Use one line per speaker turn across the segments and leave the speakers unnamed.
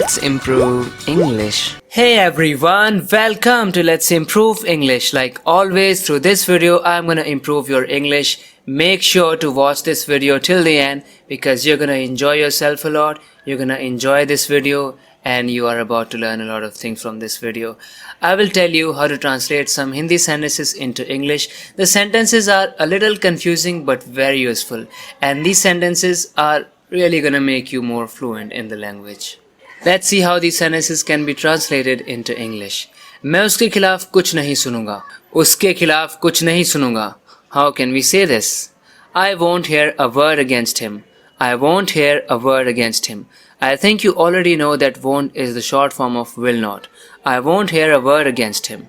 Let's improve English. Hey everyone, welcome to Let's Improve English. Like always, through this video, I'm gonna improve your English. Make sure to watch this video till the end because you're gonna enjoy yourself a lot. You're gonna enjoy this video and you are about to learn a lot of things from this video. I will tell you how to translate some Hindi sentences into English. The sentences are a little confusing but very useful, and these sentences are really gonna make you more fluent in the language. Let's see how these sentences can be translated into English. मैं उसके खिलाफ कुछ नहीं सुनूंगा. उसके खिलाफ कुछ नहीं सुनूंगा. How can we say this? I won't hear a word against him. I won't hear a word against him. I think you already know that won't is the short form of will not. I won't hear a word against him.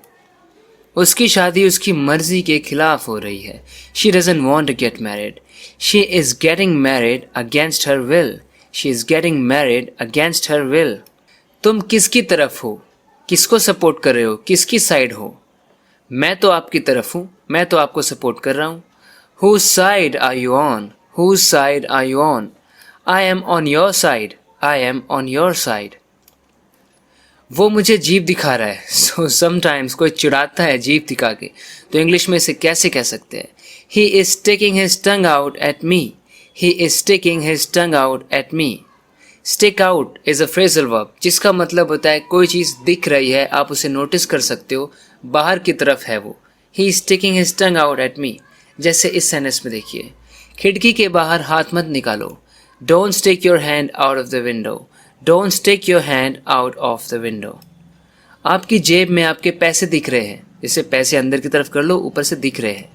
उसकी शादी उसकी मर्जी के खिलाफ हो रही है. She doesn't want to get married. She is getting married against her will. She is getting married against her will. तुम किसकी तरफ हो? किसको सपोर्ट कर रहे हो? किसकी साइड हो? मैं तो आपकी तरफ हूँ. मैं तो आपको सपोर्ट कर रहा हूँ. Whose side are you on? Whose side are you on? I am on your side. I am on your side. वो मुझे जीभ दिखा रहा है. So sometimes कोई चिढ़ाता है जीभ दिखा के, तो इंग्लिश में इसे कैसे कह सकते हैं? He is sticking his tongue out at me. He is sticking his tongue out at me. Stick out is a phrasal verb जिसका मतलब होता है कोई चीज़ दिख रही है, आप उसे नोटिस कर सकते हो, बाहर की तरफ है वो. He is sticking his tongue out at me. जैसे इस सेंटेंस में देखिए, खिड़की के बाहर हाथ मत निकालो. Don't stick your hand out of the window. Don't stick your hand out of the window. आपकी जेब में आपके पैसे दिख रहे हैं. जैसे पैसे अंदर की तरफ कर लो, ऊपर से दिख रहे हैं.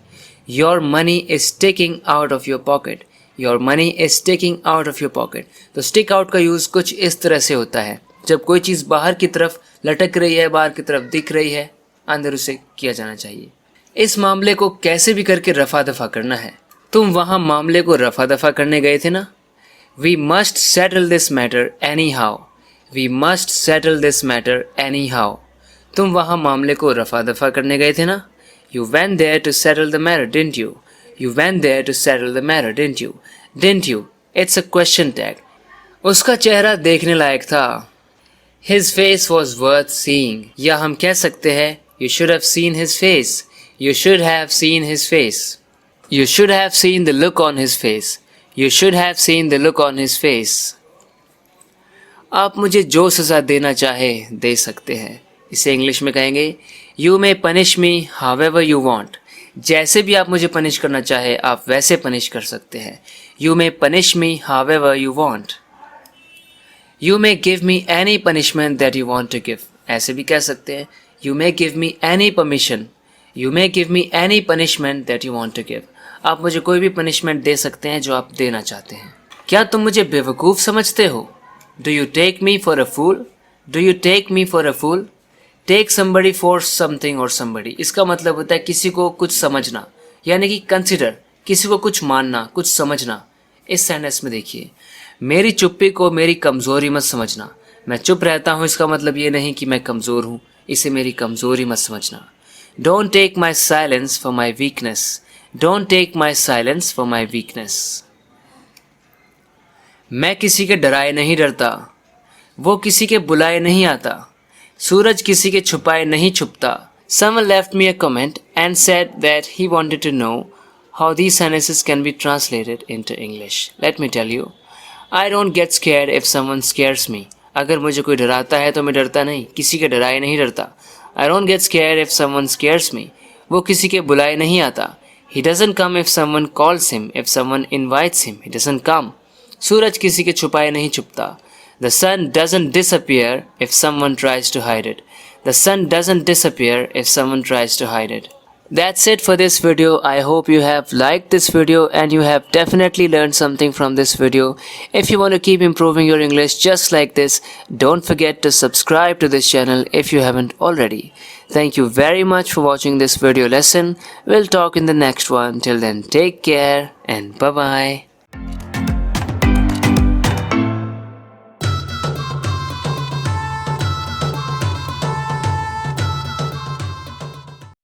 Your money is sticking out of your pocket. Your money is sticking out of your pocket. तो stick out का यूज़ कुछ इस तरह से होता है. जब कोई चीज़ बाहर की तरफ लटक रही है, बाहर की तरफ दिख रही है, अंदर उसे किया जाना चाहिए. इस मामले को कैसे भी करके रफा दफा करना है. तुम वहाँ मामले को रफा दफा करने गए थे ना. We must settle this matter anyhow. We must settle this matter anyhow. तुम वहाँ मामले को रफा दफा करने गए थे ना. You went there to settle the matter, didn't you? You went there to settle the matter, didn't you? Didn't you? It's a question tag. उसका चेहरा देखने लायक था. His face was worth seeing. या हम कह सकते हैं You should have seen his face. You should have seen his face. You should have seen the look on his face. You should have seen the look on his face. आप मुझे जो सज़ा देना चाहे दे सकते हैं. इसे इंग्लिश में कहेंगे You may punish me however you want. जैसे भी आप मुझे पनिश करना चाहे आप वैसे पनिश कर सकते हैं. You may punish me however you want. You may give me any punishment that you want to give. ऐसे भी कह सकते हैं You may give me any permission. You may give me any punishment that you want to give. आप मुझे कोई भी punishment दे सकते हैं जो आप देना चाहते हैं. क्या तुम मुझे बेवकूफ़ समझते हो? Do you take me for a fool? Do you take me for a fool? Take somebody for something or somebody. इसका मतलब होता है किसी को कुछ समझना, यानी कि consider, किसी को कुछ मानना, कुछ समझना. इस सेंटेंस में देखिए, मेरी चुप्पी को मेरी कमज़ोरी मत समझना. मैं चुप रहता हूँ इसका मतलब ये नहीं कि मैं कमज़ोर हूँ, इसे मेरी कमज़ोरी मत समझना. Don't take my silence for my weakness. Don't take my silence for my weakness. मैं किसी के डराए नहीं डरता. वो किसी के बुलाए नहीं आता. सूरज किसी के छुपाए नहीं छुपता. Someone left me a comment and said that he wanted to know how these sentences can be translated into English. Let me tell you, I don't get scared if someone scares me. अगर मुझे कोई डराता है तो मैं डरता नहीं, किसी के डराए नहीं डरता. I don't get scared if someone scares me. वो किसी के बुलाए नहीं आता. He doesn't come if someone calls him. If someone invites him, he doesn't come. सूरज किसी के छुपाए नहीं छुपता. The sun doesn't disappear if someone tries to hide it. The sun doesn't disappear if someone tries to hide it. That's it for this video. I hope you have liked this video and you have definitely learned something from this video. If you want to keep improving your English just like this, don't forget to subscribe to this channel if you haven't already. Thank you very much for watching this video lesson. We'll talk in the next one. Till then, take care and bye-bye.